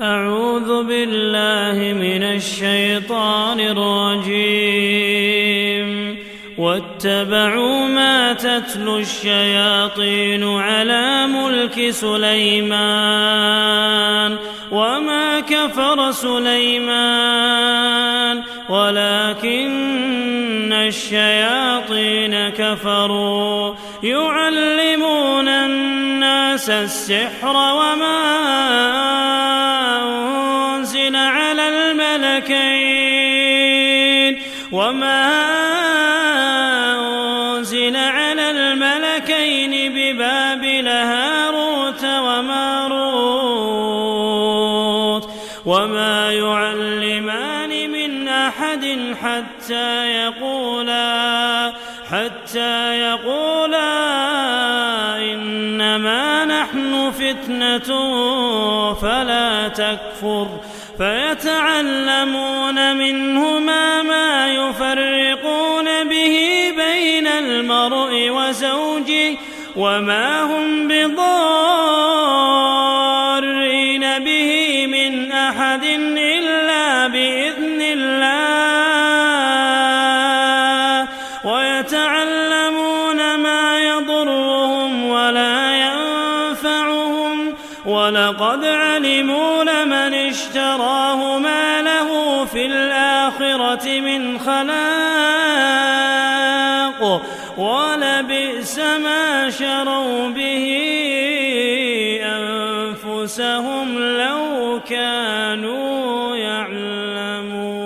أعوذ بالله من الشيطان الرجيم. واتبعوا ما تتلو الشياطين على ملك سليمان وما كفر سليمان ولكن الشياطين كفروا يعلمون الناس السحر وما أنزل على الملكين ببابل هاروت وماروت وما يعلمان من أحد حتى يقولا إنما نحن فتنة فلا تكفر فيتعلمون منهما ما يفرقون به بين المرء وزوجه وما هم بضارين به من أحد إلا بإذن الله ويتعلمون ما يضرهم ولا ينفعهم ولقد علموا لمن اشتراه ما له في الآخرة من خلاق ولبئس ما شروا به أنفسهم لو كانوا يعلمون.